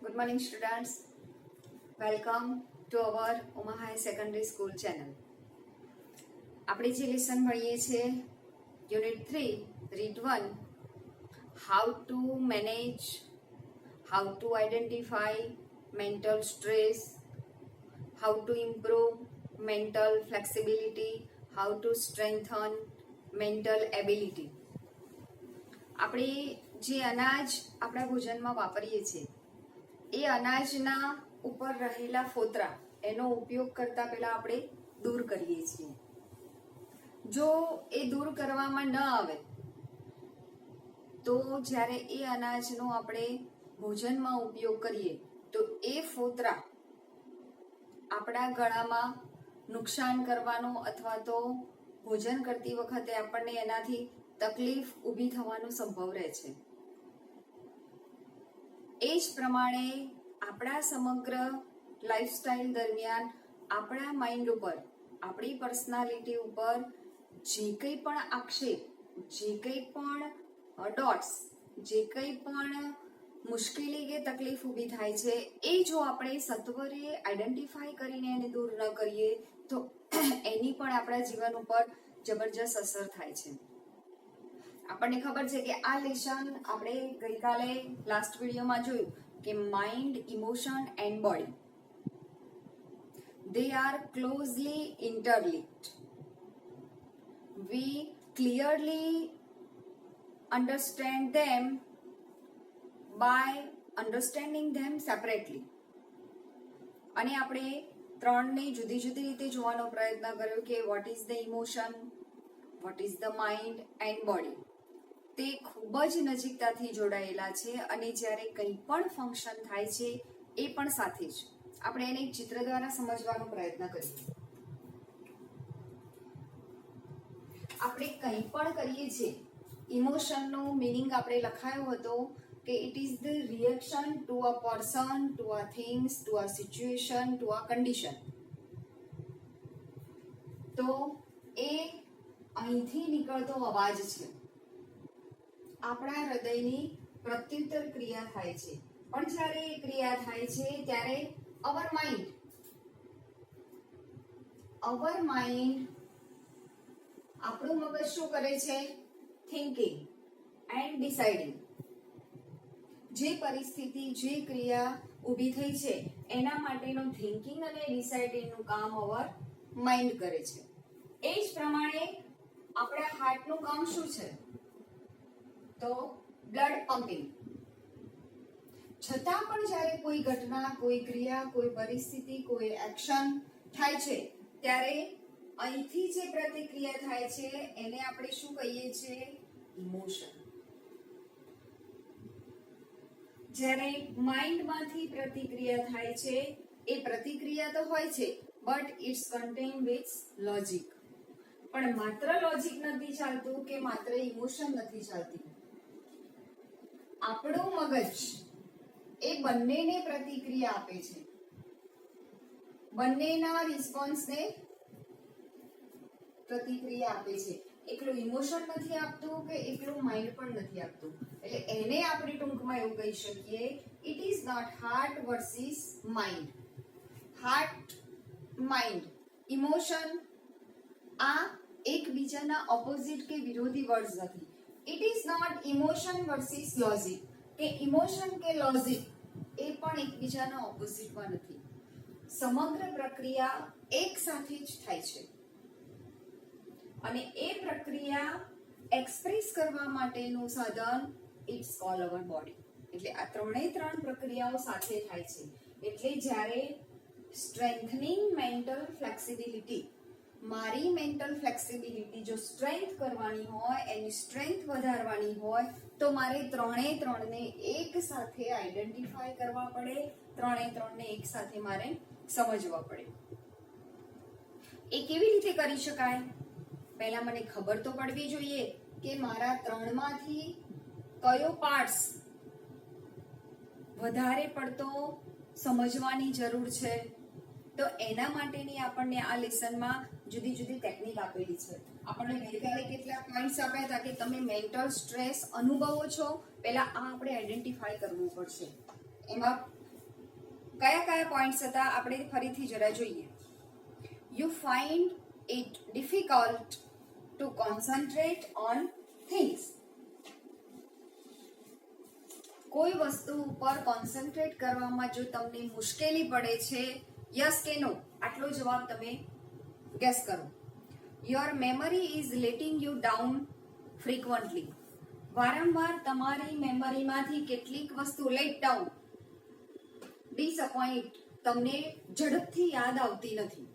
Good morning, students. Welcome to our Uma High Secondary School channel. આપણે જે lesson ભણીએ છીએ unit 3 read 1 how to manage, how to identify mental stress, how to improve mental flexibility, how to strengthen mental ability. આપણે જે અનાજ આપણા ભોજનમાં વાપરીએ છીએ એ અનાજના ઉપર રહેલા ફોતરા એનો ઉપયોગ કરતા પહેલા આપણે દૂર કરીએ છીએ. જો એ દૂર કરવામાં ન આવે તો જ્યારે એ અનાજનો આપણે ભોજનમાં ઉપયોગ કરીએ તો એ ફોતરા આપણા ગળામાં નુકસાન કરવાનો અથવા તો ભોજન કરતી વખતે આપણને એનાથી તકલીફ ઊભી થવાનો સંભવ રહે છે. એ જ પ્રમાણે આપણા સમગ્ર લાઈફસ્ટાઈલ દરમિયાન આપણા માઇન્ડ ઉપર, આપણી પર્સનાલિટી ઉપર જે કંઈ પણ આક્ષેપ, જે કંઈ પણ ડોટ્સ, જે કંઈ પણ મુશ્કેલી કે તકલીફ ઊભી થાય છે એ જો આપણે સત્વરે આઈડેન્ટિફાઈ કરીને એને દૂર ન કરીએ તો એની પણ આપણા જીવન ઉપર જબરજસ્ત અસર થાય છે. આપણને ખબર છે કે આ લેસન આપણે ગઈકાલે લાસ્ટ વિડીયોમાં જોયું કે mind, emotion and body they are closely interlinked. We clearly understand them by understanding them separately. અને આપણે ત્રણને જુદી જુદી રીતે જોવાનો પ્રયત્ન કર્યો કે what is the emotion, what is the mind and body. તે ખૂબ જ નજીકતાથી જોડાયેલા છે અને જ્યારે કંઈ પણ ફંક્શન થાય છે એ પણ સાથે જ. આપણે એને એક ચિત્ર દ્વારા સમજવાનો પ્રયત્ન કરીએ. આપણે કંઈ પણ કરીએ છીએ, ઇમોશનનો મિનિંગ આપણે લખાયો હતો કે it is the reaction to a person, to a things, to a situation, to a condition. તો એ અહીંથી નીકળતો અવાજ છે. આપણા હૃદયની પ્રત્યુત્તર ક્રિયા થાય છે. પણ જ્યારે એ ક્રિયા થાય છે ત્યારે અવર માઇન્ડ આપણું મગજ શું કરે છે? Thinking and deciding. જે પરિસ્થિતિ, જે ક્રિયા ઊભી થઈ છે એના માટેનું થિંકિંગ અને ડિસાઇડિંગનું કામ અવર માઇન્ડ કરે છે. એ જ પ્રમાણે આપણા હાર્ટનું કામ શું છે? તો બ્લડ પમ્પિંગ. છતાં પણ જ્યારે કોઈ ઘટના, કોઈ ક્રિયા, કોઈ પરિસ્થિતિ, કોઈ એક્શન થાય છે ત્યારે અહીંથી જે પ્રતિક્રિયા થાય છે એને આપણે શું કહીએ છીએ? ઇમોશન. જ્યારે માઇન્ડમાંથી પ્રતિક્રિયા થાય છે એ પ્રતિક્રિયા તો હોય છે but it's content with logic. પણ માત્ર લોજિક નથી ચાલતું કે માત્ર ઇમોશન નથી ચાલતી. આપણું મગજ એ બંનેને પ્રતિક્રિયા આપે છે, બંનેના રિસ્પોન્સને પ્રતિક્રિયા આપે છે. એકલું ઇમોશન નથી આપતું કે એકલું માઇન્ડ પણ નથી આપતું. એટલે એને આપણે ટૂંકમાં એવું કહી શકીએ, it is not heart versus mind. Heart, mind, emotion આ એકબીજાના ઓપોઝિટ કે વિરોધી વર્ડ્સ નથી. It is not emotion versus logic કે ઇમોશન કે લોજિક એ પણ એકબીજાના ઓપોઝિટમાં નથી. સમગ્ર પ્રક્રિયા એક સાથે જ થાય છે અને એ પ્રક્રિયા એક્સપ્રેસ કરવા માટેનું સાધન ઇટ્સ કોલ અવર બોડી. એટલે આ ત્રણ પ્રક્રિયાઓ સાથે થાય છે. એટલે જ્યારે સ્ટ્રેન્થનિંગ મેન્ટલ ફ્લેક્સિબિલિટી, મારી મેન્ટલ ફ્લેક્સિબિલિટી જો સ્ટ્રેન્થ કરવાની હોય, એની સ્ટ્રેન્થ વધારવાની હોય તો મારે ત્રણને એક સાથે આઈડેન્ટિફાઈ કરવા પડે, ત્રણને એક સાથે મારે સમજવા પડે. એ કેવી રીતે કરી શકાય? પહેલા મને ખબર તો પડવી જોઈએ કે મારા ત્રણમાંથી કયો પાર્ટ્સ વધારે પડતો સમજવાની જરૂર છે. તો એના માટેની આપણને આ લેસનમાં જુદી જુદી ટેકનિક આપેલી છે. આપણને ગઈકાલે કેટલા પોઈન્ટ્સ આપ્યા હતા કે તમે મેન્ટલ સ્ટ્રેસ અનુભવો છો, પહેલા આ આપણે આઈડેન્ટિફાઈ કરવું પડશે. એમાં કયા કયા પોઈન્ટ્સ હતા આપણે ફરીથી જરા જોઈએ. You find it difficult to concentrate on things. કોઈ વસ્તુ ઉપર કોન્સન્ટ્રેટ કરવામાં જો તમને મુશ્કેલી પડે છે, યસ કે નો, આટલો જવાબ તમે ગેસ કરો. Your memory is letting you down frequently. વારંવાર તમારી મેમરીમાંથી કેટલીક વસ્તુ લેટ ડાઉન, ડિસઅપોઇન્ટ, તમને ઝડપથી યાદ આવતી નથી.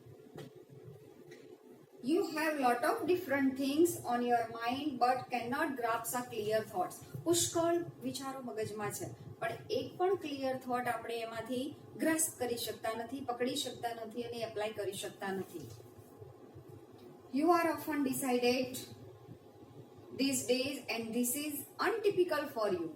You have lot of different things on your mind but cannot grasp a clear thoughts. પુષ્કળ વિચારો મગજમાં છે પણ એક પણ ક્લિયર થોટ આપણે એમાંથી ગ્રાસ્પ કરી શકતા નથી, પકડી શકતા નથી અને એપ્લાય કરી શકતા નથી. You are often decided these days and this is untypical for you.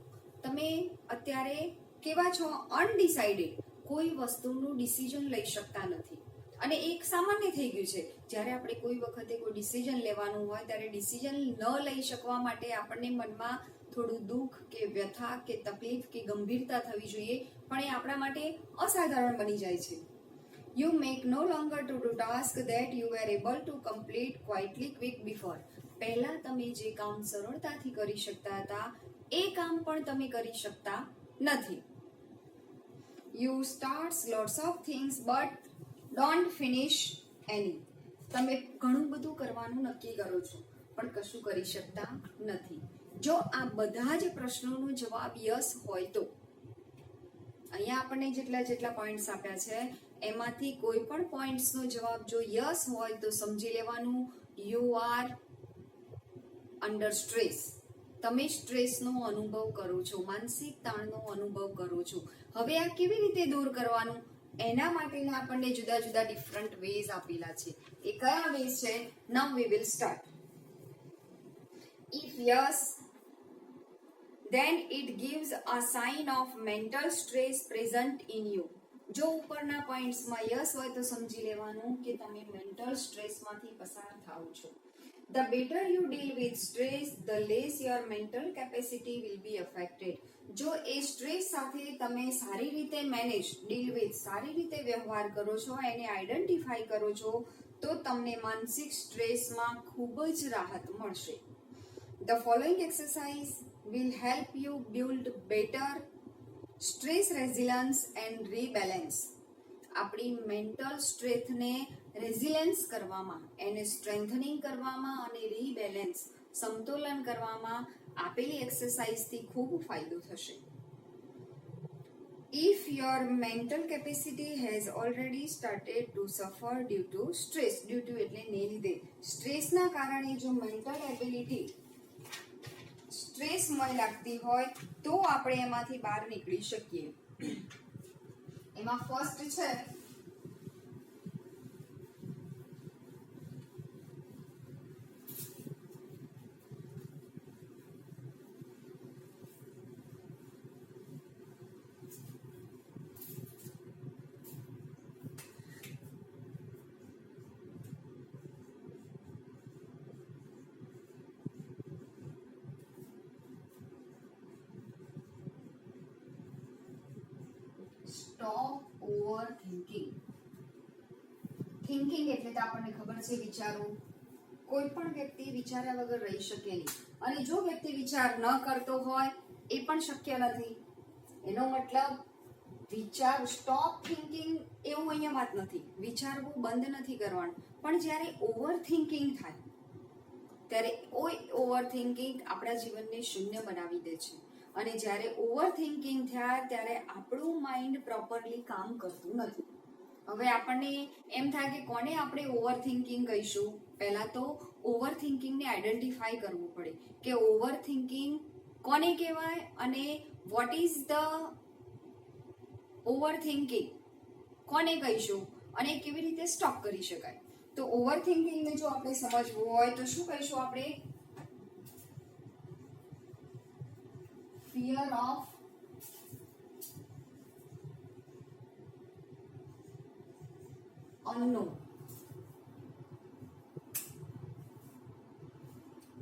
તમે અત્યારે કેવા છો? અનડિસાઇડેડ, કોઈ વસ્તુનું ડિસિઝન લઈ શકતા નથી. અને એક સામાન્ય થઈ ગયું છે, જ્યારે આપણે કોઈ વખતે કોઈ ડિસિઝન લેવાનું હોય ત્યારે ડિસિઝન ન લઈ શકવા માટે આપણને મનમાં થોડું દુઃખ કે વ્યથા કે તકલીફ કે ગંભીરતા થવી જોઈએ, પણ એ આપણા માટે અસાધારણ બની જાય છે. You make no longer to do task that you were able to complete quietly quick before. પહેલા તમે જે કામ સરળતાથી કરી શકતા હતા એ કામ પણ તમે કરી શકતા નથી. You start lots of things but don't finish any. તમે ઘણું બધું કરવાનું નક્કી કરો છો પણ કશું કરી શકતા નથી. જો આ બધા જ પ્રશ્નોનો જવાબ યસ હોય તો અહીંયા આપણને જેટલા પોઈન્ટ્સ આપ્યા છે એમાંથી કોઈ પણ પોઈન્ટ્સનો જવાબ જો યસ હોય તો સમજી લેવાનું યુ આર અંડર સ્ટ્રેસ. તમે સ્ટ્રેસનો અનુભવ કરો છો, માનસિક તાણનો અનુભવ કરો છો. હવે આ કેવી રીતે દૂર કરવાનું, એના માટેના આપણને જુદા જુદા ડિફરન્ટ વેઝ આપેલા છે. એ કયા વેઝ છે? Now we will start. If yes then it gives a sign of mental stress present in you. જો ઉપરના પોઈન્ટ્સમાં યસ હોય તો સમજી લેવાનું કે તમે મેન્ટલ સ્ટ્રેસમાંથી પસાર થાઓ છો. The better you deal with stress, the less your mental capacity will be affected. જો એ સ્ટ્રેસ સાથે તમે સારી રીતે મેનેજ, ડીલ વિથ, સારી રીતે વ્યવહાર કરો છો, એને આઈડેન્ટિફાઈ કરો છો તો તમને માનસિક સ્ટ્રેસમાં ખૂબ જ રાહત મળશે. The following exercise will help you build better stress resilience and rebalance. આપણી મેન્ટલ સ્ટ્રેન્થને રેઝિલિયન્સ કરવામાં, એને સ્ટ્રેન્થનિંગ કરવામાં અને રીબેલેન્સ, સમતોલન કરવામાં આપેલી એક્સરસાઇઝથી ખૂબ ફાયદો થશે. If your mental capacity has already started to suffer due to stress, due to એટલે ને લીધે, સ્ટ્રેસના કારણે જો મેન્ટલ એબિલિટી સ્ટ્રેસમય લાગતી હોય તો આપણે એમાંથી બહાર નીકળી શકીએ. એમાં ફર્સ્ટ છે સ્ટોપ ઓવર થિંકિંગ. થિંકિંગ એટલે તો આપણને ખબર છે વિચારો. કોઈ પણ વ્યક્તિ વિચાર્યા વગર રહી શકે નહીં, અને જો વ્યક્તિ વિચાર ન કરતો હોય એ પણ શક્ય નથી. એનો મતલબ વિચાર, સ્ટોપ થિંકિંગ એવું અહીંયા વાત નથી, વિચારવું બંધ નથી કરવાનું, પણ જ્યારે ઓવર થિંકિંગ થાય ત્યારે ઓવર થિંકિંગ આપણા જીવનને શૂન્ય બનાવી દે છે. અને જ્યારે ઓવર થિંકિંગ થાય ત્યારે આપણું માઇન્ડ પ્રોપરલી કામ કરતું નથી. હવે આપણને એમ થાય કે કોને આપણે ઓવર થિંકિંગ કહીશું? પહેલા તો ઓવર થિંકિંગને આઈડેન્ટિફાઈ કરવું પડે કે ઓવર થિંકિંગ કોને કહેવાય અને what is the over thinking, કોને કહીશું અને કેવી રીતે સ્ટોપ કરી શકાય. તો ઓવર થિંકિંગને જો આપણે સમજવું હોય તો શું કહીશું આપણે? fear of unknown.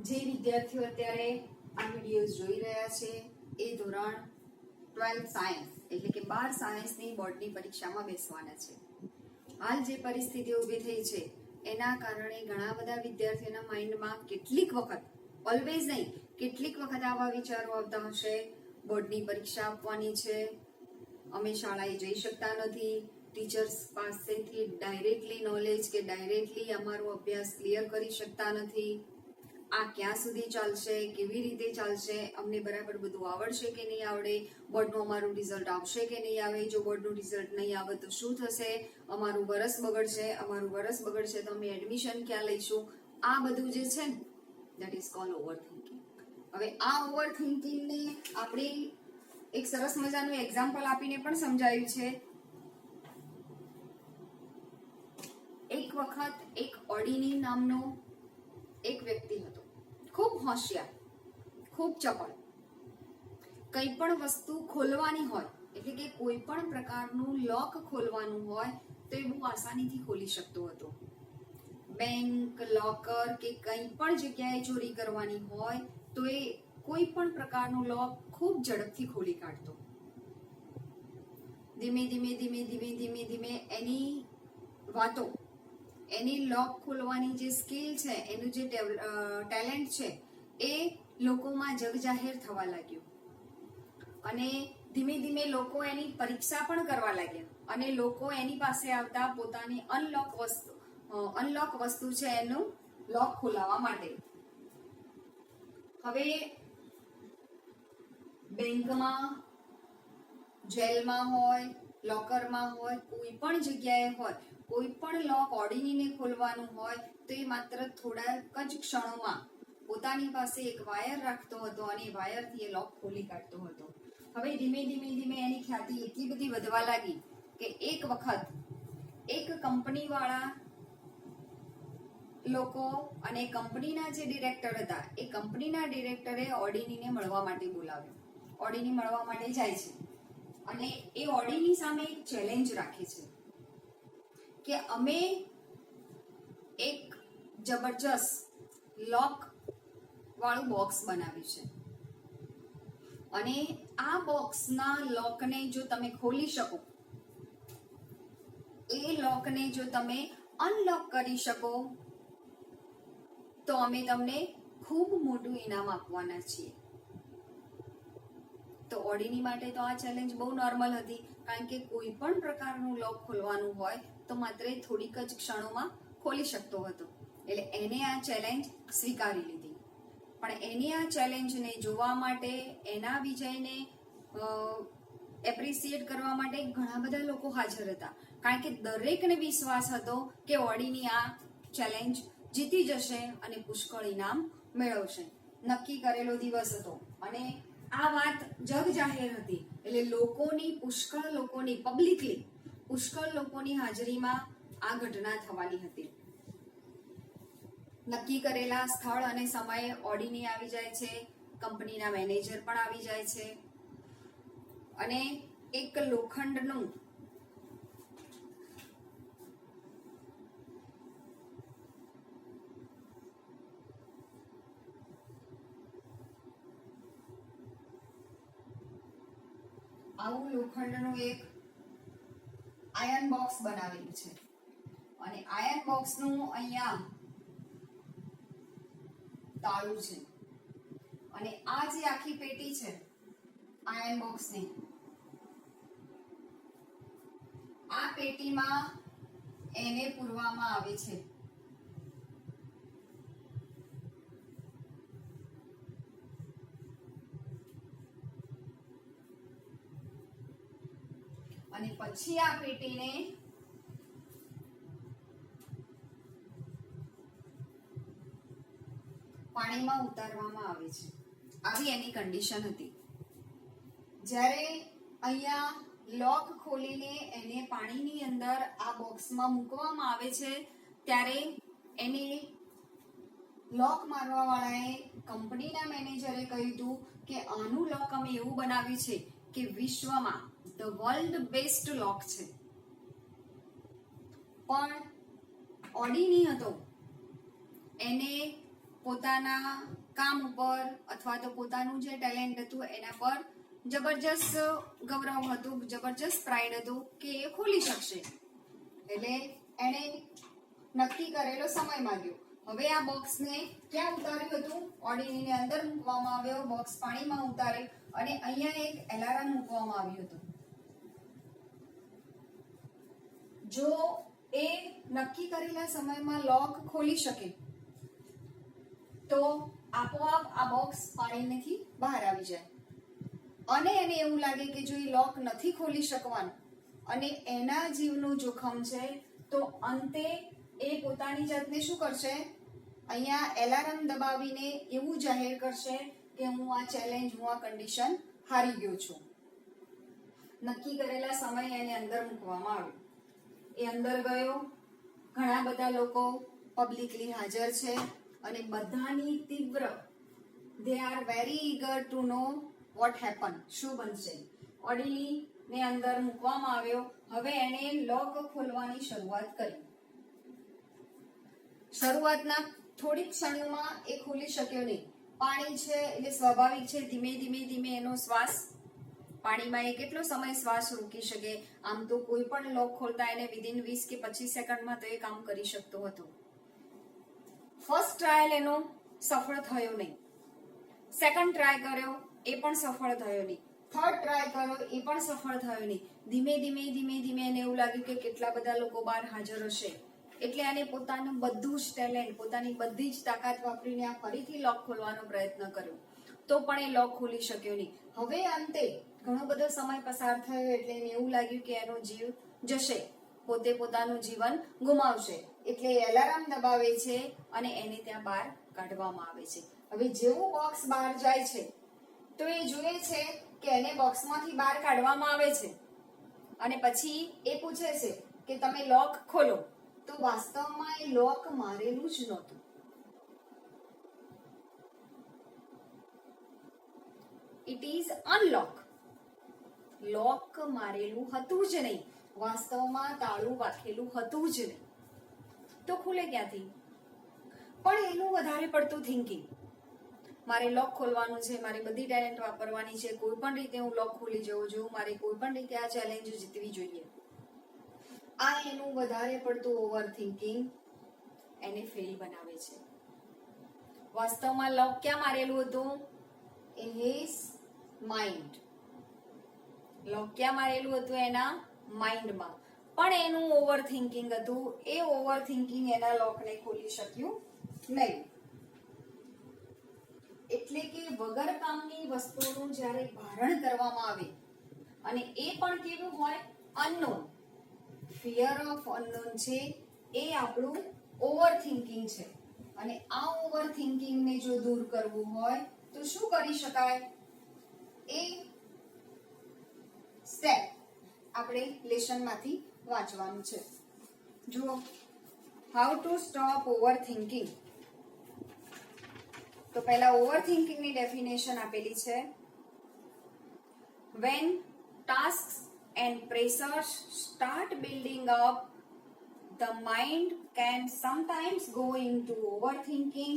જે વિદ્યાર્થીઓ અત્યારે આ વિડીયોઝ જોઈ રહ્યા છે એ ધોરણ 12th સાયન્સ એટલે કે 12 સાયન્સની બોર્ડની પરીક્ષામાં બેસવાના છે. હાલ જે પરિસ્થિતિ ઊભી થઈ છે એના કારણે ઘણા બધા વિદ્યાર્થીઓના માઇન્ડમાં કેટલીક વખત, ઓલવેઝ નહીં, કેટલીક વખત આવા વિચારો આવતા હશે, બોર્ડની પરીક્ષા આપવાની છે, અમે શાળાએ જઈ શકતા નથી, ટીચર્સ પાસેથી ડાયરેક્ટલી નોલેજ કે ડાયરેક્ટલી અમારો અભ્યાસ ક્લિયર કરી શકતા નથી, આ ક્યાં સુધી ચાલશે, કેવી રીતે ચાલશે, અમને બરાબર બધું આવડશે કે નહીં આવડે, બોર્ડનું અમારું રિઝલ્ટ આવશે કે નહીં આવે, જો બોર્ડનું રિઝલ્ટ નહીં આવે તો શું થશે, અમારું વરસ બગડશે તો અમે એડમિશન ક્યાં લઈશું, આ બધું જે છે ને that is called over thinking. હવે આ ઓવર થિંકિંગને આપણે એક સરસ મજાનું એક્ઝામ્પલ આપીને પણ સમજાયું છે. એક વખત એક ઓડિની નામનો એક વ્યક્તિ હતો, ખૂબ હોશિયાર, ખૂબ ચપળ. કંઈ પણ વસ્તુ ખોલવાની હોય એટલે કે કોઈ પણ પ્રકારનું લોક ખોલવાનું હોય તો એ બહુ આસાનીથી ખોલી શકતો હતો. બેંક, લોકર કે કંઈ પણ જગ્યાએ ચોરી કરવાની હોય તો એ કોઈ પણ પ્રકારનું લોક ખૂબ ઝડપથી ખોલી કાઢતો. ધીમે ધીમે એની વાતો, એની લોક ખોલવાની જે સ્કિલ છે, એનું જે ટેલેન્ટ છે એ લોકોમાં જગજાહેર થવા લાગ્યું અને ધીમે ધીમે લોકો એની પરીક્ષા પણ કરવા લાગ્યા અને લોકો એની પાસે આવતા પોતાની અનલોક વસ્તુ છે એનું લોક ખોલાવવા માટે. હવે બેંકમાં, જેલમાં હોય, લોકરમાં હોય, કોઈ પણ જગ્યાએ હોય, કોઈ પણ લોક ઓડિનીને ખોલવાનું હોય તો એ માત્ર થોડાક જ ક્ષણોમાં પોતાની પાસે એક વાયર રાખતો હતો અને એ વાયરથી એ લોક ખોલી કાઢતો હતો. હવે ધીમે ધીમે એની ખ્યાતિ એટલી બધી વધવા લાગી કે એક વખત એક કંપનીવાળા લોકો અને કંપનીના જે ડિરેક્ટર હતા એ કંપનીના ડિરેક્ટરે ઓડિનીને મળવા માટે બોલાવ્યો. ઓડિની મળવા માટે જાય છે અને એ ઓડિની સામે એક ચેલેન્જ રાખે છે કે અમે એક જબરજસ્ત લોક વાળું બોક્સ બનાવ્યું છે અને આ બોક્સના લોકને જો તમે ખોલી શકો, એ લોકને જો તમે અનલોક કરી શકો તો અમે તમને ખૂબ મોટું ઇનામ આપવાના છીએ. તો ઓડિની માટે તો આ ચેલેન્જ બહુ નોર્મલ હતી, કારણ કે કોઈ પણ પ્રકારનું લોક ખોલવાનું હોય તો માત્ર થોડીક જ ક્ષણોમાં ખોલી શકતો હતો. એટલે એને આ ચેલેન્જ સ્વીકારી લીધી. પણ એની આ ચેલેન્જને જોવા માટે, એના વિજયને એપ્રિશિએટ કરવા માટે ઘણા બધા લોકો હાજર હતા, કારણ કે દરેકને વિશ્વાસ હતો કે ઓડિની આ ચેલેન્જ જીતી જશે અને પુષ્કળ ઇનામ મેળવશે. નક્કી કરેલો દિવસ હતો અને આ વાત જગ જાહેર હતી, એટલે પુષ્કળ લોકોની હાજરીમાં આ ઘટના થવાની હતી. નક્કી કરેલા સ્થળ અને સમયે ઓડિની આવી જાય છે, કંપનીના મેનેજર પણ આવી જાય છે અને એક લોખંડનું એક આયર્ન બોક્સ બનાવેલું છે અને આયર્ન બોક્સનું અહીંયા તાળું છે અને આ જે આખી પેટી છે આયર્ન બોક્સની, આ પેટીમાં એને પૂરવામાં આવે છે. અને પછી આ પેટીને પાણીમાં ઉતારવામાં આવે છે. આવી એની કન્ડિશન હતી. જ્યારે અહીંયા લોક ખોલીને એને પાણીની અંદર આ બોક્સમાં મૂકવામાં આવે છે ત્યારે એને લોક મારવા વાળાએ, કંપનીના મેનેજરે કહ્યું હતું કે આનું લોક અમે એવું બનાવ્યું છે કે વિશ્વમાં ધ વર્લ્ડ બેસ્ટ લોક છે. પણ ઓડિની હતો, એને પોતાના કામ ઉપર અથવા તો પોતાનું જે ટેલેન્ટ હતું એના પર જબરજસ્ત ગૌરવ હતું, જબરજસ્ત પ્રાઇડ હતું કે એ ખોલી શકશે. એટલે એને નક્કી કરેલો સમય માંગ્યો. હવે આ બોક્સને ક્યાં ઉતાર્યું હતું? ઓર્ડિનરીની અંદર મૂકવામાં આવ્યો. બોક્સ પાણીમાં ઉતાર્યું અને અહીંયા એક એલાર્મ મૂકવામાં આવ્યું હતું. જો એ નક્કી કરેલા સમયમાં લોક ખોલી શકે તો આપોઆપ આ બોક્સ પાણીમાંથી બહાર આવી જાય. અને એને એવું લાગે કે જો એ લોક નથી ખોલી શકવાનું અને એના જીવનું જોખમ છે, તો અંતે એ પોતાની જાતને શું કરશે? અહીંયા એલાર્મ દબાવીને એવું જાહેર કરશે કે હું આ ચેલેન્જ, હું આ કન્ડિશન હારી ગયો છું. નક્કી કરેલા સમય એને અંદર મૂકવામાં આવ્યો. એ અંદર ગયો. ઘણા બધા લોકો પબ્લિકલી હાજર છે અને બધાની તીવ્ર, they are very eager to know what happened, શું બનશે. ઓર્ડિનરી ને અંદર મૂકવામાં આવ્યો. હવે એને લોક ખોલવાની શરૂઆત કરી. શરૂઆતના થોડીક ક્ષણોમાં એ ખોલી શક્યો નહીં. પાણી છે એટલે સ્વાભાવિક છે, ધીમે ધીમે ધીમે એનો શ્વાસ, પાણીમાં એ કેટલો સમય શ્વાસ રોકી શકે? આમ તો કોઈ પણ લોક ખોલતા એને વિધિન 20 કે 25 સેકન્ડમાં તો એ કામ કરી શકતો હતો. ફર્સ્ટ ટ્રાયલ એનો સફળ થયો નહીં. સેકન્ડ ટ્રાય કર્યો, એ પણ સફળ થયો નહીં. થર્ડ ટ્રાય કર્યો, એ પણ સફળ થયો નહીં. ધીમે ધીમે ધીમે ધીમે એને એવું લાગ્યું કે કેટલા બધા લોકો બહાર હાજર હશે, એટલે એને પોતાનું બધું જ ટેલેન્ટ, પોતાની બધી જ તાકાત વાપરીને આ ફરીથી લોક ખોલવાનો પ્રયત્ન કર્યો. તો પણ એ લોક ખોલી શક્યો નહીં. હવે અંતે ઘણો બધો સમય પસાર થયો એટલે એને એવું લાગ્યું કે એનો જીવ જશે, પોતે પોતાનું જીવન ગુમાવશે. એટલે એલાર્મ દબાવે છે અને એને ત્યાં બહાર કાઢવામાં આવે છે. હવે જેવું બોક્સ બહાર જાય છે તો એ જુએ છે કે એને બોક્સમાંથી બહાર કાઢવામાં આવે છે અને પછી એ પૂછે છે કે તમે લોક ખોલો. તો વાસ્તવમાં એ લોક મારેલું જ નહોતું. It is unlock. લોક મારેલું હતું જ નહીં. વાસ્તવમાં તાળું વાગેલું હતું જ નહીં. તો ખુલે ક્યાંથી? પણ એનું વધારે પડતું થિંકિંગ, મારે લોક ખોલવાનું છે, મારે બધી ટેલેન્ટ વાપરવાની છે, કોઈ પણ રીતે હું લોક ખોલી જવું જોઈએ, મારે કોઈ પણ રીતે આ ચેલેન્જ જીતવી જોઈએ. આ એનું વધારે પડતું ઓવર થિંકિંગ એને ફેલ બનાવે છે. વાસ્તવમાં લોક ક્યાં મારેલું હતું? In his mind. લોક ક્યાં મારેલું હતું? એના માઇન્ડમાં. પણ એનું ઓવર થિંકિંગ હતું. એ ઓવર થિંકિંગ એના લોકને ખોલી શક્યું નહીં. એટલે કે વગર કામની વસ્તુનું જ્યારે ભારણ કરવામાં આવે અને એ પણ કેવું હોય? અનનોન. ફિયર ઓફ અનનોન છે એ આપણું ઓવર થિંકિંગ છે. અને આ ઓવર થિંકિંગને જો દૂર કરવું હોય તો શું કરી શકાય? એ સ્ટેપ આપણે લેસનમાંથી વાંચવાનું છે. જુઓ, how to stop over thinking. તો પહેલા ઓવર થિંકિંગની ડેફિનેશન આપેલી છે. When tasks and pressures start building up, the mind can sometimes go into overthinking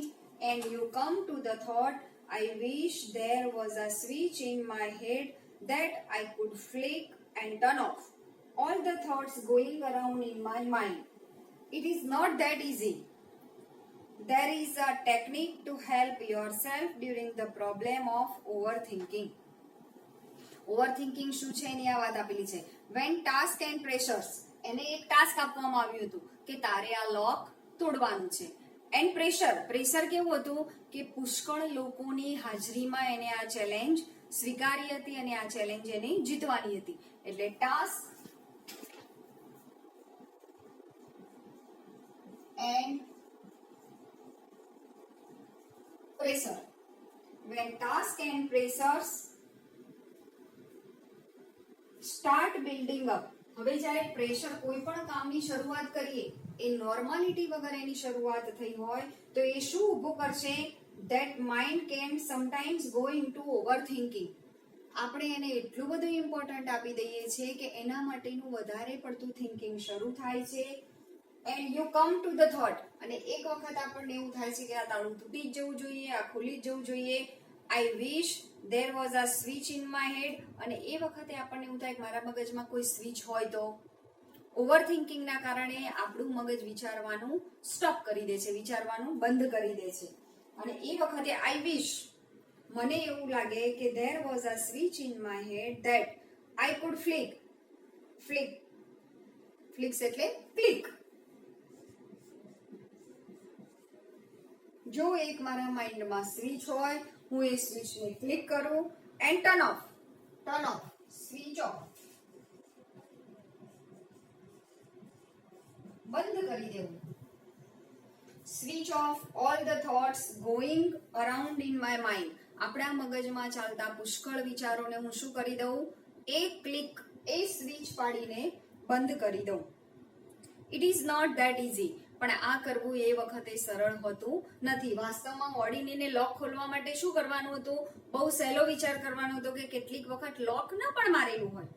and you come to the thought, I wish there was a switch in my head that I could flick and turn off all the thoughts going around in my mind. It is not that easy. There is a technique to help yourself during the problem of overthinking. Overthinking શું છે એની આ વાત આપેલી છે. Van task and pressures, એને એક task આપવામાં આવ્યું હતું કે તારે આ લોક તોડવાનું છે. એન્ડ પ્રેશર કેવું હતું કે પુષ્કળ લોકોની હાજરીમાં એને આ ચેલેન્જ સ્વીકારી હતી અને આ ચેલેન્જ એને જીતવાની હતી. એટલે task and pressure. When task and pressures start building up. હવે જ્યારે પ્રેશર, કોઈ પણ કામની શરૂઆત કરીએ એ નોર્માલિટી વગર એની શરૂઆત થઈ હોય તો એ શું ઊભું કરશે? That mind can sometimes go into overthinking. આપણે એને એટલું બધું ઇમ્પોર્ટન્ટ આપી દઈએ છીએ કે એના માટેનું વધારે પડતું થિંકિંગ શરૂ થાય છે. And you come to the thought. અને એક વખત આપણને એવું થાય છે કે આ તાળું તૂટી જ જવું જોઈએ, આ ખુલી જ જવું જોઈએ. આઈ વિશ there was a switch in my head. અને એ વખતે આપણને એવું થાય કે મારા મગજમાં કોઈ સ્વિચ હોય તો ઓવરથિંકિંગના કારણે આપણું મગજ વિચારવાનું સ્ટોપ કરી દે છે, વિચારવાનું બંધ કરી દે છે. અને એ વખતે આઈ વિશ, મને એવું લાગે કે there was a switch in my head that I could flicks એટલે ક્લિક. જો એક મારા માઇન્ડમાં સ્વિચ હોય, હું એ સ્વિચને ક્લિક કરું and turn off, switch off, બંધ કરી દેવું. Switch off all the thoughts going around in my mind. આપણા મગજમાં ચાલતા પુષ્કળ વિચારોને હું શું કરી દઉં, એ ક્લિક, એ સ્વિચ પાડીને બંધ કરી દઉં. It is not that easy. પણ આ કરવું એ વખતે સરળ હોતું નથી. વાસ્તવમાં હોડીને લોક ખોલવા માટે શું કરવાનું હતું, બહુ સહેલો વિચાર કરવાનો હતો કે કેટલીક વખત લોક ન પણ મારેલું હોય,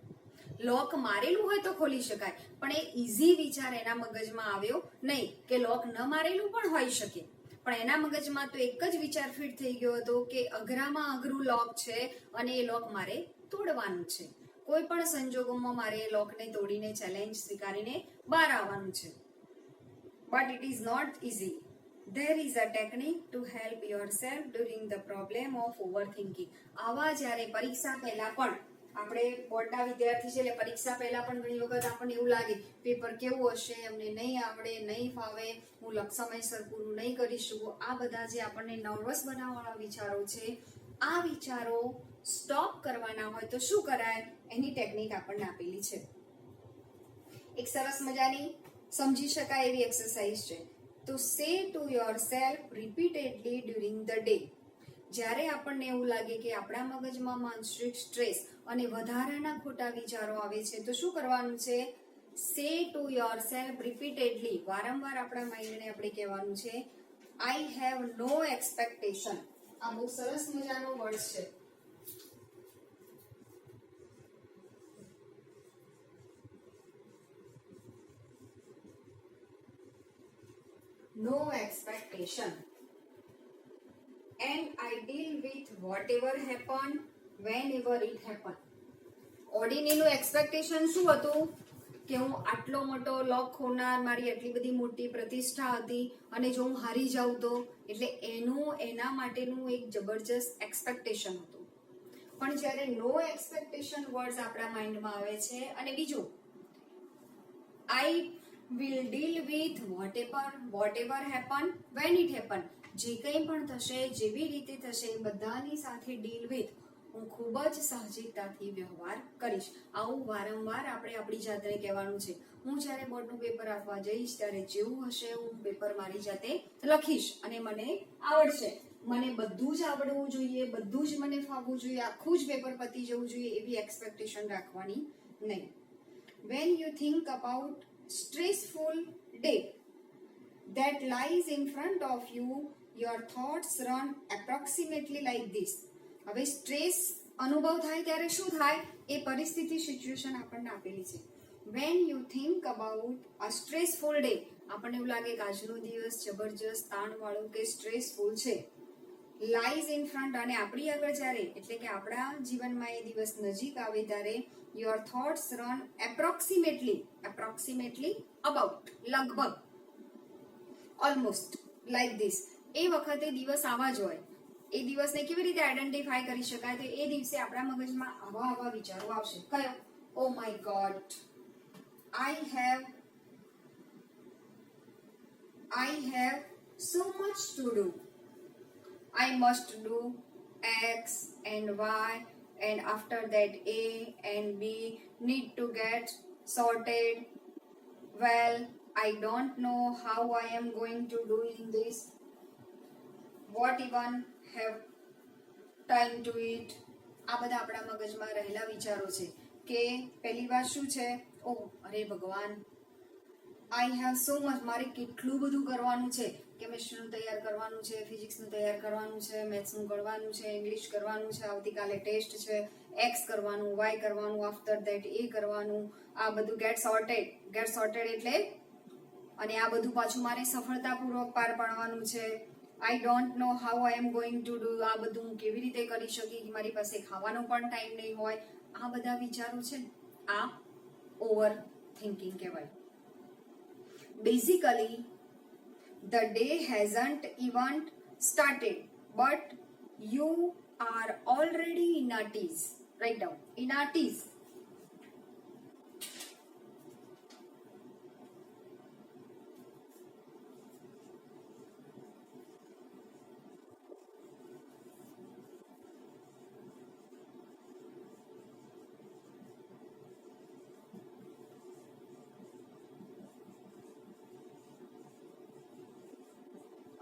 લોક મારેલું હોય તો ખોલી શકાય, પણ એ ઈઝી વિચાર એના મગજમાં આવ્યો નહીં કે લોક ન મારેલું પણ હોઈ શકે. પણ એના મગજમાં તો એક જ વિચાર ફિટ થઈ ગયો હતો કે અઘરામાં અઘરું લોક છે અને એ લોક મારે તોડવાનું છે. કોઈ પણ સંજોગોમાં મારે એ લોકને તોડીને ચેલેન્જ સ્વીકારીને બહાર આવવાનું છે. But it is not easy. There is a technique to help yourself during the problem of overthinking. આવા જ્યારે પરીક્ષા પહેલા પણ, આપણે બોર્ડના વિદ્યાર્થી છે એટલે પરીક્ષા પહેલા પણ ઘણી વખત આપણને એવું લાગે પેપર કેવું હશે, અમને નહીં આવડે, નહીં ફાવે, હું સમયસર પૂરું નહીં કરી શકું. આ બધા જે આપણને નર્વસ બનાવવાના વિચારો છે, આ વિચારો સ્ટોપ કરવાના હોય તો શું કરાય, એની ટેકનિક આપણને આપેલી છે. એક સરસ મજાની સમજી શકાય એવી એક્સરસાઇઝ છે. તો say to yourself repeatedly during the day. જ્યારે આપણને એવું લાગે કે આપણા મગજમાં માનસિક સ્ટ્રેસ અને વધારાના ખોટા વિચારો આવે છે તો શું કરવાનું છે, સે ટુ યોરસેલ્ફ રિપીટેડલી, વારંવાર આપણા માઇન્ડને આપણે કહેવાનું છે આઈ હેવ નો એક્સપેક્ટેશન. આ બહુ સરસ મજાનો વર્ડ છે. No expectation, and I deal with whatever happen whenever it happen. ઓર્ડિનરીનું એક્સપેક્ટેશન શું હતું કે હું આટલો મોટો લોક ખોલનાર, મારી આટલી બધી મોટી પ્રતિષ્ઠા હતી અને જો હું હારી જાઉં તો, એટલે એના માટેનું એક જબરજસ્ત એક્સપેક્ટેશન હતું. પણ જ્યારે નો એક્સપેક્ટેશન વર્ડ્સ આપણા માઇન્ડમાં આવે છે અને બીજું આઈ will deal with whatever happen when it happen. જે કંઈ પણ થશે, જેવી રીતે થશે, બધાની સાથે ડીલ વિથ, હું ખૂબ જ સાહજિકતાથી વ્યવહાર કરીશ. આવું વારંવાર આપણે આપણી જાતને કહેવાનું છે. હું જ્યારે બોર્ડનું પેપર આપવા જઈશ ત્યારે જેવું હશે હું પેપર મારી જાતે લખીશ અને મને આવડશે. મને બધું જ આવડવું જોઈએ, બધું જ મને ફાવવું જોઈએ, આખું જ પેપર પતી જવું જોઈએ, એવી એક્સપેક્ટેશન રાખવાની નહીં. When you think about stressful day that lies in front of you, your thoughts run approximately like this. હવે સ્ટ્રેસ અનુભવ થાય ત્યારે શું થાય, એ પરિસ્થિતિ, સિચ્યુએશન આપણને આપેલી છે. When you think about a stressful day, આપણને એવું લાગે કે આજનો દિવસ જબરજસ્ત તાણવાળો કે સ્ટ્રેસફુલ છે. લાઈઝ ઇન ફ્રન્ટ, અને આપણી આગળ જ્યારે, એટલે કે આપણા જીવનમાં એ દિવસ નજીક આવે ત્યારે your thoughts run approximately about, લગભગ, almost like this. એ વખતે દિવસ આવા જ હોય. એ દિવસને કેવી રીતે આઈડેન્ટિફાય કરી શકાય, તો એ દિવસે આપણા મગજમાં આવા વિચારો આવશે. કયો, oh my God, I have so much to do. I must do X and Y, and after that A and B need to get sorted. Well, I don't know how I am going to do in this. What even have time to eat. આ બધા આપણા મગજમાં રહેલા વિચારો છે કે પહેલી વાત શું છે, ઓ અરે ભગવાન, I have so much, મારે કેટલું બધું કરવાનું છે. કેમિસ્ટ્રીનું તૈયાર કરવાનું છે, ફિઝિક્સનું તૈયાર કરવાનું છે, મેથ્સનું કરવાનું છે, ઇંગ્લિશ કરવાનું છે, આવતીકાલે ટેસ્ટ છે, એક્સ કરવાનું, વાય કરવાનું, આફ્ટર ધેટ એ કરવાનું, આ બધું ગેટ સોર્ટેડ એટલે, અને આ બધું પાછું મારે સફળતાપૂર્વક પાર પાડવાનું છે. I don't know how I am going to do, આ બધું હું કેવી રીતે કરી શકી, મારી પાસે ખાવાનો પણ ટાઈમ નહીં હોય, આ બધા વિચારો છે ને, આ ઓવર થિંકિંગ કહેવાય. Basically the day hasn't even started but you are already in a tease. Write down, in a tease.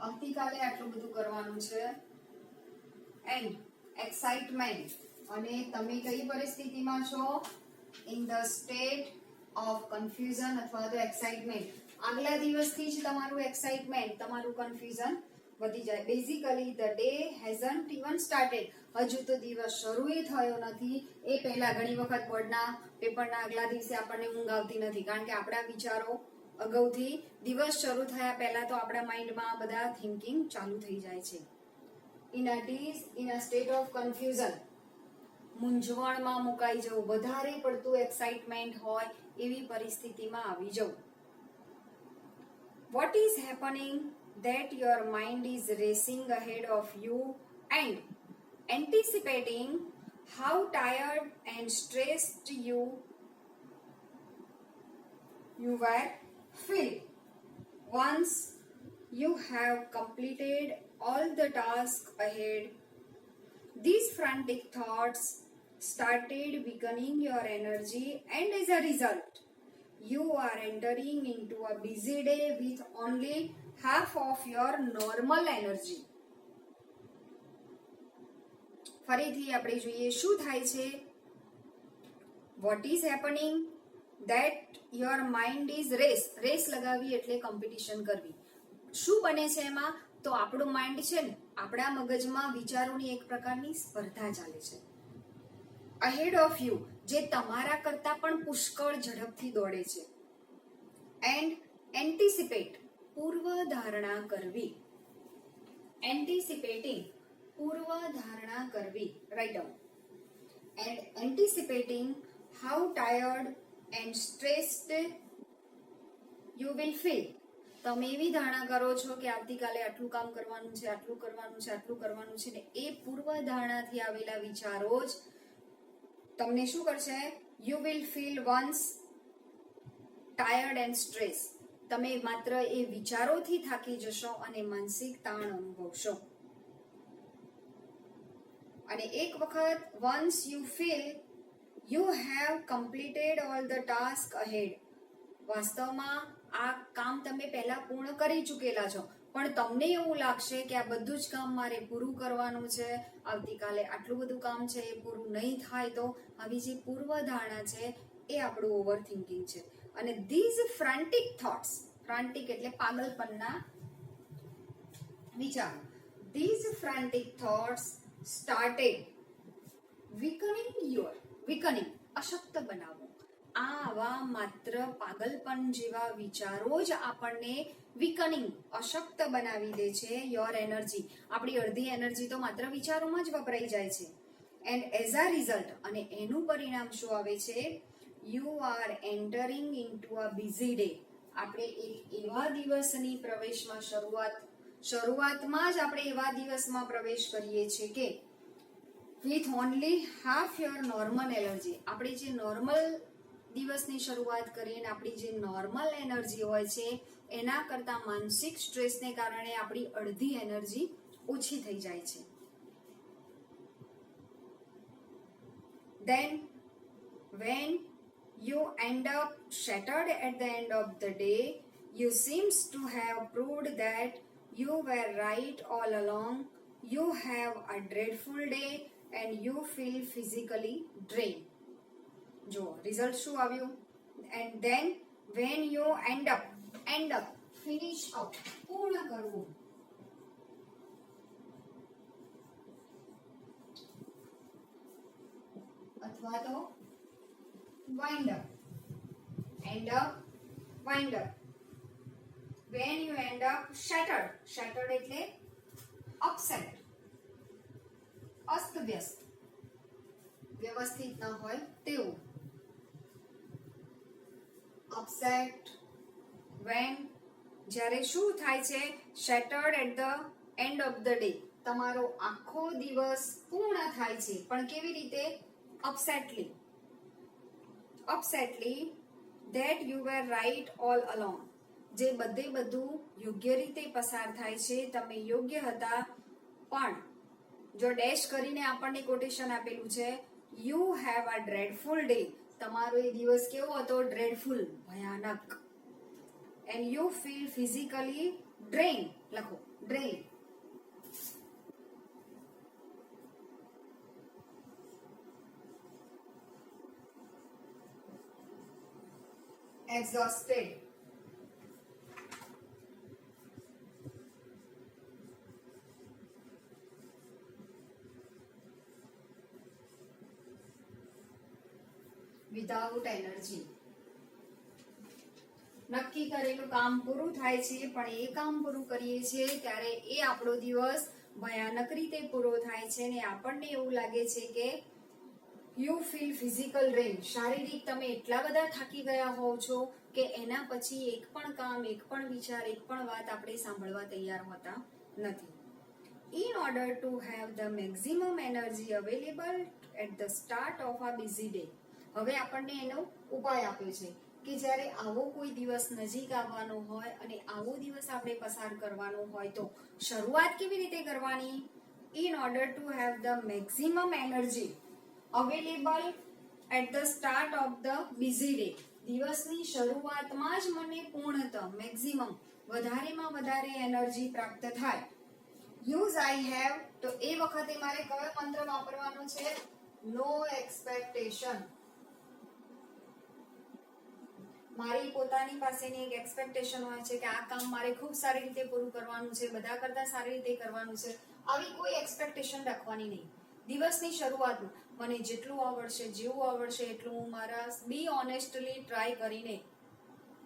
આવતીકાલે આટલું બધું કરવાનું છે. એન્ડ એક્સાઇટમેન્ટ, અને તમે કઈ પરિસ્થિતિમાં છો? In the state of confusion અથવા તો એક્સાઇટમેન્ટ. આગલા દિવસથી જ તમારું એક્સાઇટમેન્ટ, તમારું કન્ફ્યુઝન વધી જાય. Basically the day hasn't even started, હજુ તો દિવસ શરૂ થયો નથી. એ પહેલા ઘણી વખત બોર્ડના પેપરના આગલા દિવસે આપણને ઊંઘ આવતી નથી, કારણ કે આપણા વિચારો અગાઉથી દિવસ શરૂ થયા પહેલા તો આપણા માઇન્ડમાં બધા થિંકિંગ ચાલુ થઈ જાય છે. In a tease, in a state of confusion, મૂંઝવણમાં મુકાઈ જવું, વધારે પડતું એક્સાઇટમેન્ટ હોય એવી પરિસ્થિતિમાં આવી જવું. What is happening that your mind is racing ahead of you and anticipating how tired and stressed you were feel once you have completed all the tasks ahead. These frantic thoughts started weakening your energy, and as a result you are entering into a busy day with only half of your normal energy. ફરીથી આપણે જોઈએ શું થાય છે. What is happening that your mind is race લગાવી એટલે competition કરવી. શું બને છે એમાં? તો આપણું માઇન્ડ છે ને, આપણા મગજમાં વિચારોની એક પ્રકારની સ્પર્ધા ચાલે છે. અહેડ ઓફ યુ, જે તમારા કરતા પણ પુષ્કળ ઝડપથી દોડે છે. એન્ડ એન્ટિસિપેટ, પૂર્વ ધારણા કરવી. એન્ટિસિપેટિંગ, પૂર્વ ધારણા કરવી. Write down. And anticipating how tired and stressed you will feel. તમે એવી ધારણા કરો છો કે આવતીકાલે આટલું કામ કરવાનું છે, આટલું કરવાનું છે, આટલું કરવાનું છે, ને એ પૂર્વ ધારણાથી આવેલા વિચારો જ તમને શું કરશે? You will feel once tired and stress. તમે માત્ર એ વિચારોથી થાકી જશો અને માનસિક તાણ અનુભવશો. અને એક વખત once you feel you have completed all the task ahead, વાસ્તવમાં આ કામ તમે પહેલા પૂર્ણ કરી ચૂકેલા છો, પણ તમને એવું લાગશે કે આ બધું જ કામ મારે પૂરું કરવાનું છે, આવતીકાલે આટલું બધું કામ છે, એ પૂરું નહીં થાય તો. આવી જે પૂર્વ ધારણા છે એ આપણું ઓવર થિંકિંગ છે. અને these frantic thoughts, frantic એટલે પાગલપનના વિચારો, these frantic thoughts started weakening, અશક્ત બનાવવું. આવા માત્ર પાગલપન જેવા વિચારો જ આપણને weakening, અશક્ત બનાવી દે છે. યોર એનર્જી, આપણી અડધી એનર્જી તો માત્ર વિચારોમાં જ વપરાઈ જાય છે. એન્ડ એઝ અ રિઝલ્ટ, અને એનું પરિણામ શું આવે છે? You are entering into a busy day. આપણે એક એવા દિવસની શરૂઆતમાં જ આપણે એવા દિવસમાં પ્રવેશ કરીએ છીએ કે with only half your normal energy. આપણે જે નોર્મલ દિવસની શરૂઆત કરીએ ને આપણી જે નોર્મલ એનર્જી હોય છે એના કરતા માનસિક સ્ટ્રેસને કારણે આપણી અડધી એનર્જી ઓછી થઈ જાય છે. Then when you end up shattered at the end of the day, you seems to have proved that you were right all along. You have a dreadful day and you feel physically drained. જો result શું આવ્યું? And then when you end up finish up, પૂર્ણ કરવું. અથવા તો wind up, end up, wind up. When you end up shattered એટલે upset, અસ્તવ્યસ્ત, વ્યવસ્થિત ન હોય તેવું. અપસેટ વેન જ્યારે શું થાય છે, shattered at the end of the day, તમારો આખો દિવસ પૂર્ણ થાય છે, પણ કેવી રીતે? અપસેટલી. અપસેટલી that you were right all along, જે બધું યોગ્ય રીતે પસાર થાય છે, તમે યોગ્ય હતા, પણ જો ડેશ કરીને આપણને કોટેશન આપેલું છે, you have a dreadful day, તમારો એ દિવસ કેવો હતો? ડ્રેડફુલ, ભયાનક. and you feel physically drained, લખો drained. exhausted, without energy. નક્કી કરેલું કામ પૂરું થાય છે, પણ એ કામ પૂરું કરીએ છીએ ત્યારે એ આપણો દિવસ ભયાનક રીતે પૂરો થાય છે ને આપણને એવું લાગે છે કે યુ ફીલ ફિઝિકલ ડ્રેન, શારીરિક તમે એટલા બધા થાકી ગયા હોવ છો કે એના પછી એક પણ કામ, એક પણ વિચાર, એક પણ વાત આપણે સાંભળવા તૈયાર હોતા નથી. In order to have the maximum energy available at the start of a busy day, હવે આપણને એનો ઉપાય આપ્યો છે કે જ્યારે આવો કોઈ દિવસ નજીક આવવાનો હોય અને આવો દિવસ આપણે પસાર કરવાનો હોય તો શરૂઆત કેવી રીતે કરવાની? In order to have the maximum energy available at the start of the busy day, દિવસની શરૂઆતમાં જ મને પૂર્ણતમ, મેક્સિમમ, વધારેમાં વધારે એનર્જી પ્રાપ્ત થાય. યુઝ આઈ હેવ, તો એ વખતે મારે કયો મંત્ર વાપરવાનો છે? નો એક્સપેક્ટેશન. મારી પોતાની પાસેની એક એક્સપેક્ટેશન હોય છે કે આ કામ મારે ખૂબ સારી રીતે પૂરું કરવાનું છે, બધા કરતા સારી રીતે કરવાનું છે. આવી કોઈ એક્સપેક્ટેશન રાખવાની નહીં. દિવસની શરૂઆતમાં મને જેટલું આવડશે, જેવું આવડશે એટલું હું મારા બી ઓનેસ્ટલી ટ્રાય કરીને,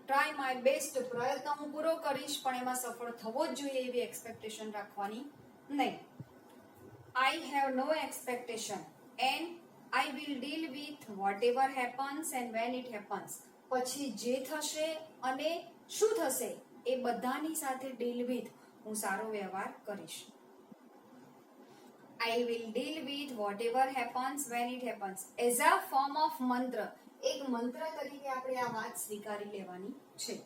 ટ્રાય માય બેસ્ટ, પ્રયત્ન હું પૂરો કરીશ, પણ એમાં સફળ થવો જ જોઈએ એવી એક્સપેક્ટેશન રાખવાની નહીં. I have no expectation and I will deal with whatever happens and when it happens, પછી જે થશે અને શું થશે એ બધાની સાથે ડીલ વિથ હું સારો વ્યવહાર કરીશ. I will deal with whatever happens when it happens. As a form of mantra, એક મંત્ર તરીકે આપણે આ વાત સ્વીકારી લેવાની છે.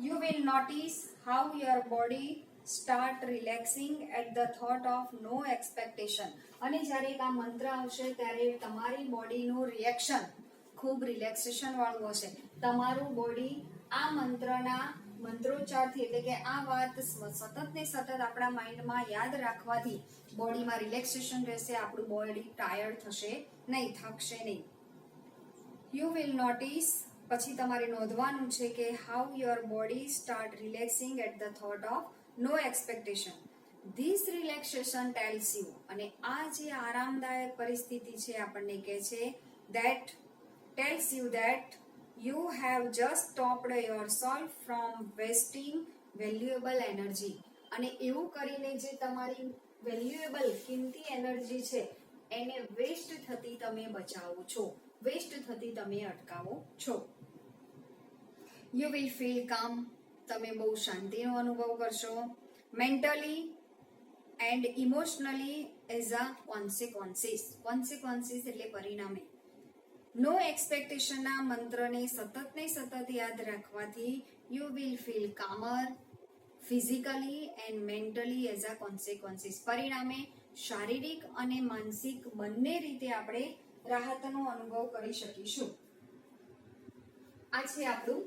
You will notice how your body start relaxing at the thought of no expectation. અને જ્યારે એક આ મંત્ર આવશે ત્યારે તમારી બોડીનું રિએક્શન ખૂબ રિલેક્સેશન વાળું હશે. તમારું બોડી આ મંત્રના મંત્રોચ્ચારથી, એટલે કે આ વાત સતત ને સતત આપણા માઇન્ડમાં યાદ રાખવાથી બોડીમાં રિલેક્સેશન રહેશે, આપણું બોડી ટાયર્ડ થશે નહીં, થકશે નહીં. યુ વિલ નોટિસ, પછી તમારે નોંધવાનું છે કે how your body start relaxing at the thought of no expectation. This relaxation tells you, અને આ જે આરામદાયક પરિસ્થિતિ છે આપણને કહે છે that tells you that you have just stopped yourself from wasting valuable energy. અને એવું કરીને જે તમારી વેલ્યુએબલ, કિંમતી એનર્જી છે એને વેસ્ટ થતી તમે બચાવો છો, વેસ્ટ થતી તમે અટકાવો છો. You will feel calm, તમે બહુ શાંતિનો અનુભવ કરશો. Mentally and emotionally as a consequences, consequences એટલે પરિણામે. નો એક્સપેક્ટેશનના મંત્રને સતત યાદ રાખવાથી you will feel calmer physically and mentally as a consequences. પરિણામે શારીરિક અને માનસિક બંને રીતે આપણે રાહતનો અનુભવ કરી શકીશું. આ છે આપણું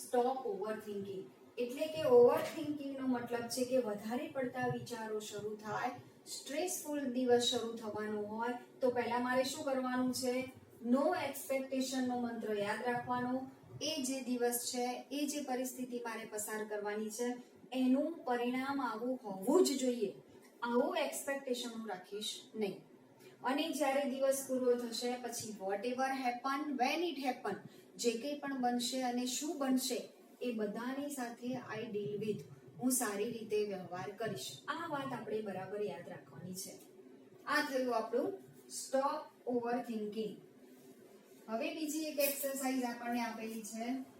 સ્ટોપ ઓવર થિંકિંગ. એટલે કે ઓવર થિંકિંગનો મતલબ છે કે વધારે પડતા વિચારો શરૂ થાય, સ્ટ્રેસફુલ દિવસ શરૂ થવાનો હોય તો પહેલા મારે શું કરવાનું છે? નો એક્સપેક્ટેશનનો મંત્ર યાદ રાખવાનો. એ જે દિવસ છે, એ જે પરિસ્થિતિ મારે પસાર કરવાની છે એનું પરિણામ આવું હોવું જ જોઈએ, આવું એક્સપેક્ટેશન હું રાખીશ નહીં. અને જ્યારે દિવસ પૂરો થશે પછી whatever happen when it happen, જે કંઈ પણ બનશે અને શું બનશે એ બધાની સાથે આઈ ડીલ વિથ, હું સારી રીતે વ્યવહાર કરીશ. આ વાત આપણે બરાબર યાદ રાખવાની છે. આ થયું આપણું સ્ટોપ ઓવર થિંકિંગ. હવે બીજી એક એક્સરસાઇઝ આપણને આપેલી છે.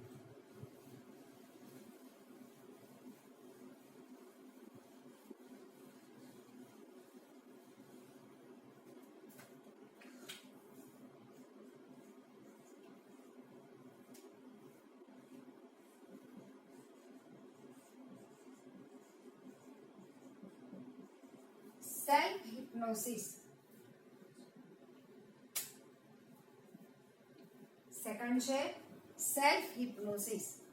સેલ્ફ હિપ્નોસિસ. સેકન્ડ છે સેલ્ફ હિપ્નોસિસ.